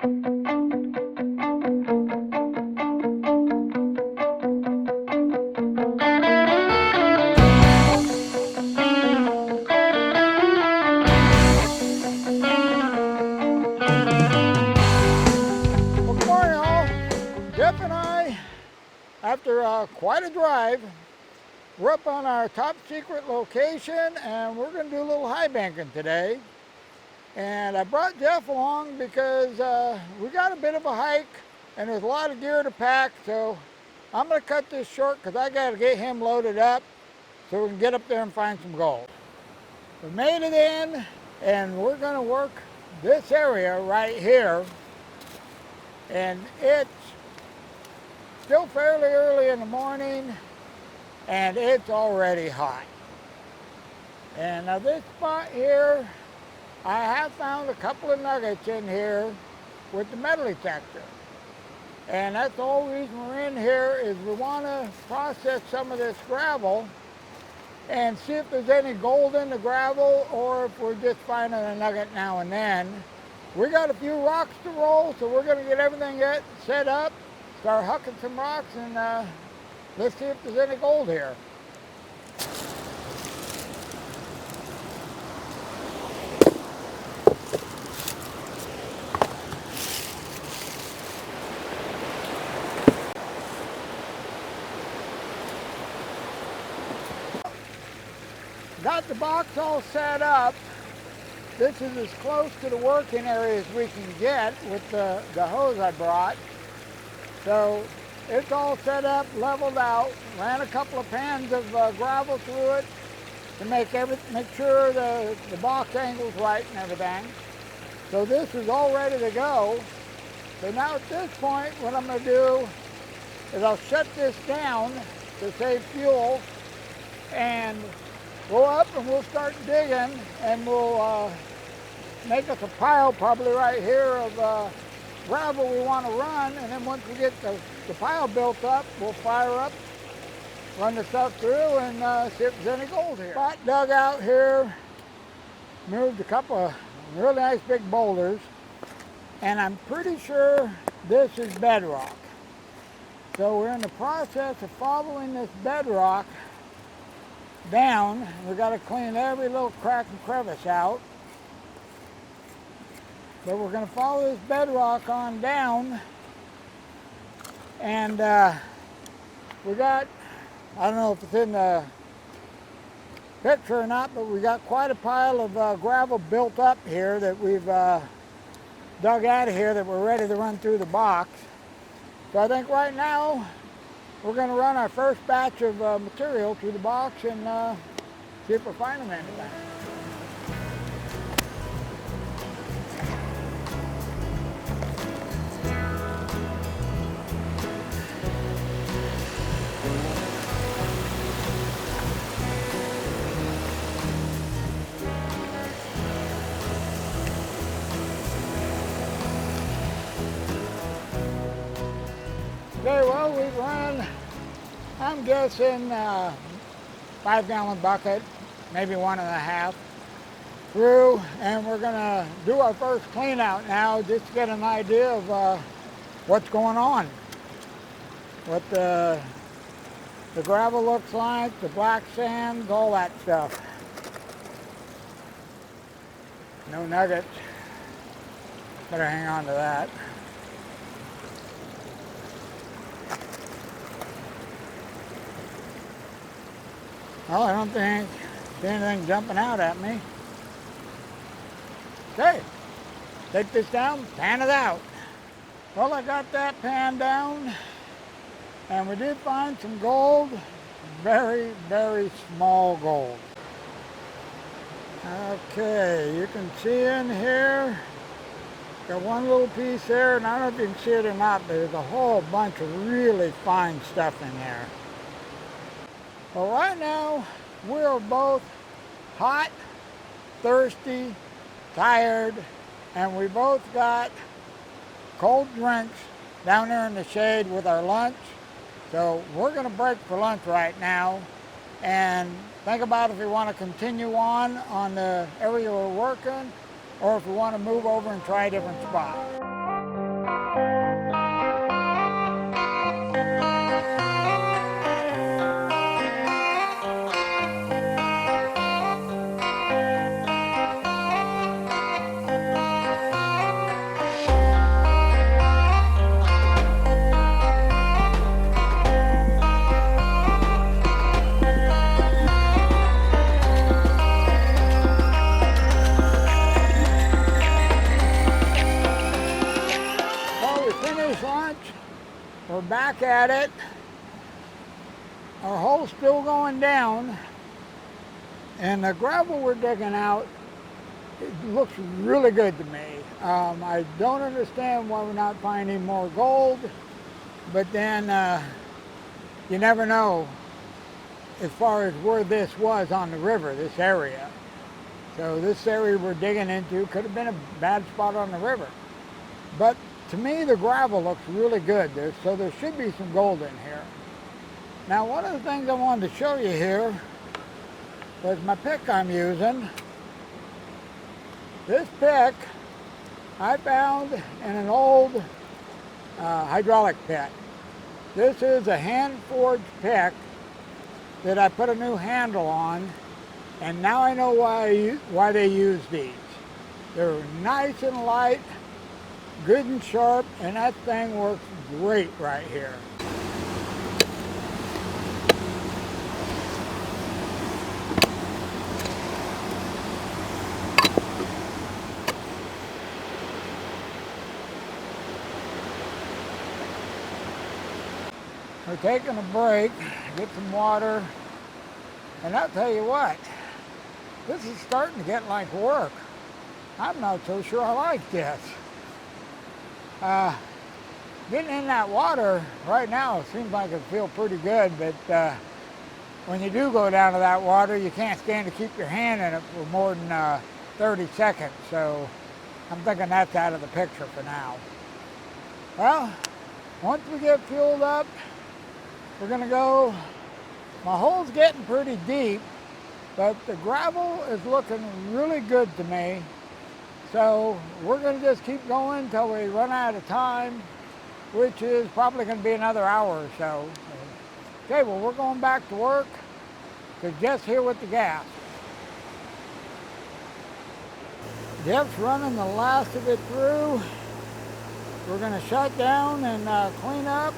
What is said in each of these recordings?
Well, good morning all. Jeff and I, after quite a drive, we're up on our top secret location and we're going to do a little high banking today. And I brought Jeff along because we got a bit of a hike and there's a lot of gear to pack, so I'm going to cut this short because I got to get him loaded up so we can get up there and find some gold. We made it in and we're going to work this area right here, and it's still fairly early in the morning and it's already hot. And now this spot here, I have found a couple of nuggets in here with the metal detector. And that's the whole reason we're in here, is we want to process some of this gravel and see if there's any gold in the gravel or if we're just finding a nugget now and then. We got a few rocks to roll, so we're going to get everything set up, start hucking some rocks, and let's see if there's any gold here. Got the box all set up. This is as close to the working area as we can get with the hose I brought. So it's all set up, leveled out. Ran a couple of pans of gravel through it to make sure the box angle's right and everything. So this is all ready to go. So now at this point, what I'm going to do is I'll shut this down to save fuel and go up and we'll start digging, and we'll make us a pile probably right here of gravel we want to run, and then once we get the pile built up, we'll fire up, run the stuff through, and see if there's any gold here. Spot dug out here, moved a couple of really nice big boulders, and I'm pretty sure this is bedrock. So we're in the process of following this bedrock down. We've got to clean every little crack and crevice out. But we're going to follow this bedrock on down, and we got, I don't know if it's in the picture or not, but we got quite a pile of gravel built up here that we've dug out of here that we're ready to run through the box. So I think right now we're going to run our first batch of material through the box and see if we're finding anything. Okay, well, we've run, I'm guessing, 5-gallon bucket, maybe 1.5 through, and we're going to do our first clean out now just to get an idea of what's going on, what the gravel looks like, the black sand, all that stuff. No nuggets. Better hang on to that. Well, I don't think there's anything jumping out at me. Okay, take this down, pan it out. Well, I got that pan down, and we did find some gold, very, very small gold. Okay, you can see in here, got one little piece there, and I don't know if you can see it or not, but there's a whole bunch of really fine stuff in there. Well, right now, we're both hot, thirsty, tired, and we both got cold drinks down there in the shade with our lunch. So we're going to break for lunch right now and think about if we want to continue on the area we're working, or if we want to move over and try a different spot. lunch. We're back at it. Our hole's still going down. And the gravel we're digging out, it looks really good to me. I don't understand why we're not finding more gold, but then you never know as far as where this was on the river, this area. So this area we're digging into could have been a bad spot on the river. But to me, the gravel looks really good, so there should be some gold in here. Now, one of the things I wanted to show you here was my pick I'm using. This pick I found in an old hydraulic pit. This is a hand-forged pick that I put a new handle on, and now I know why they use these. They're nice and light, good and sharp, and that thing works great right here. We're taking a break, get some water, and I'll tell you what, this is starting to get like work. I'm not so sure I like this. Getting in that water right now, it seems like it feels pretty good, but when you do go down to that water, you can't stand to keep your hand in it for more than 30 seconds, so I'm thinking that's out of the picture for now. Well, once we get fueled up, we're gonna go. My hole's getting pretty deep, but the gravel is looking really good to me. So we're gonna just keep going until we run out of time, which is probably gonna be another hour or so. Okay, well, we're going back to work. Because Jeff's here with the gas. Jeff's running the last of it through. We're gonna shut down and clean up.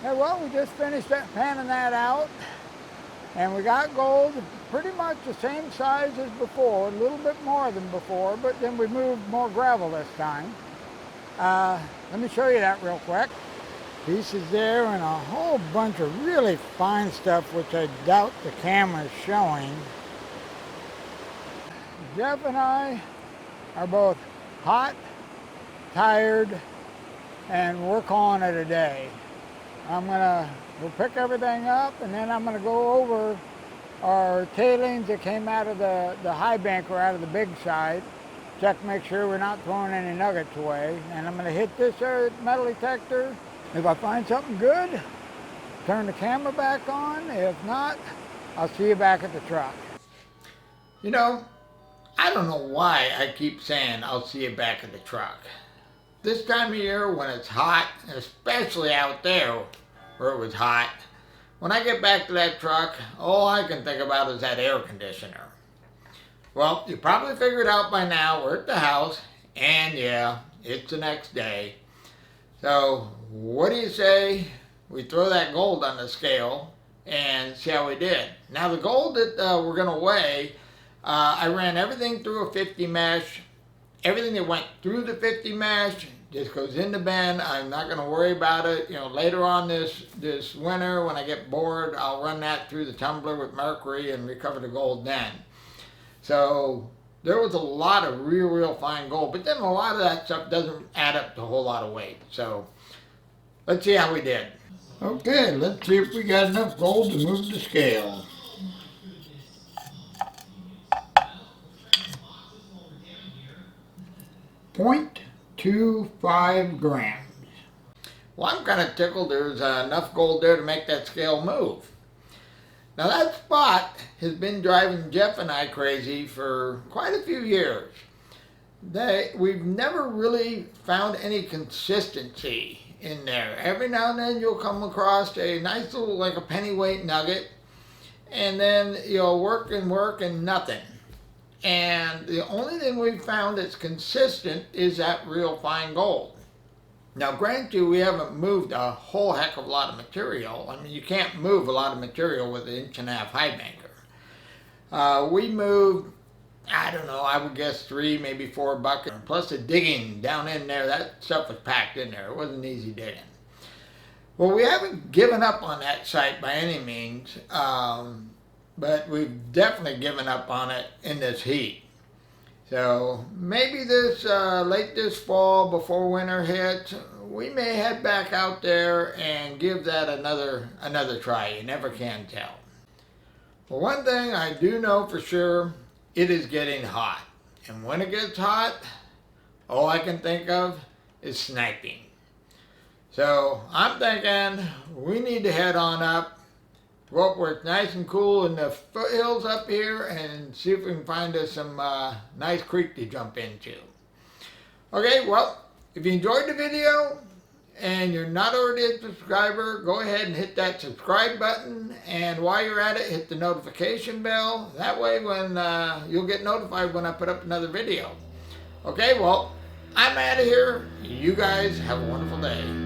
Hey, well, we just finished panning that out, and we got gold pretty much the same size as before, a little bit more than before, but then we moved more gravel this time. Let me show you that real quick. Pieces there and a whole bunch of really fine stuff, which I doubt the camera's showing. Jeff and I are both hot, tired, and we're calling it a day. We'll pick everything up, and then I'm gonna go over our tailings that came out of the highbanker out of the big side. Check, make sure we're not throwing any nuggets away. And I'm gonna hit this metal detector. If I find something good, turn the camera back on. If not, I'll see you back at the truck. You know, I don't know why I keep saying I'll see you back at the truck. This time of year when it's hot, especially out there where it was hot, when I get back to that truck, all I can think about is that air conditioner. Well, you probably figured out by now we're at the house, and yeah, it's the next day. So what do you say we throw that gold on the scale and see how we did? Now the gold that we're going to weigh, I ran everything through a 50 mesh. Everything that went through the 50 mesh just goes in the bin. I'm not going to worry about it. You know, later on this winter when I get bored, I'll run that through the tumbler with mercury and recover the gold then. So there was a lot of real fine gold, but then a lot of that stuff doesn't add up to a whole lot of weight. So let's see how we did. Okay, let's see if we got enough gold to move the scale. 0.25 grams. Well, I'm kind of tickled there's enough gold there to make that scale move. Now that spot has been driving Jeff and I crazy for quite a few years. We've never really found any consistency in there. Every now and then you'll come across a nice little, like a pennyweight nugget, and then you'll work and nothing. And the only thing we've found that's consistent is that real fine gold. Now, grant you, we haven't moved a whole heck of a lot of material. I mean, you can't move a lot of material with an 1.5-inch highbanker. We moved I don't know, I would guess 3, maybe 4 buckets. Plus the digging down in there, that stuff was packed in there. It wasn't easy digging. Well, we haven't given up on that site by any means, but we've definitely given up on it in this heat. So maybe this late this fall, before winter hits, we may head back out there and give that another try. You never can tell. Well, one thing I do know for sure, it is getting hot. And when it gets hot, all I can think of is sniping. So I'm thinking we need to head on up, go up where it's nice and cool in the foothills up here, and see if we can find us some nice creek to jump into. Okay, well, if you enjoyed the video and you're not already a subscriber, go ahead and hit that subscribe button, and while you're at it, hit the notification bell. That way when you'll get notified when I put up another video. Okay, well, I'm out of here. You guys have a wonderful day.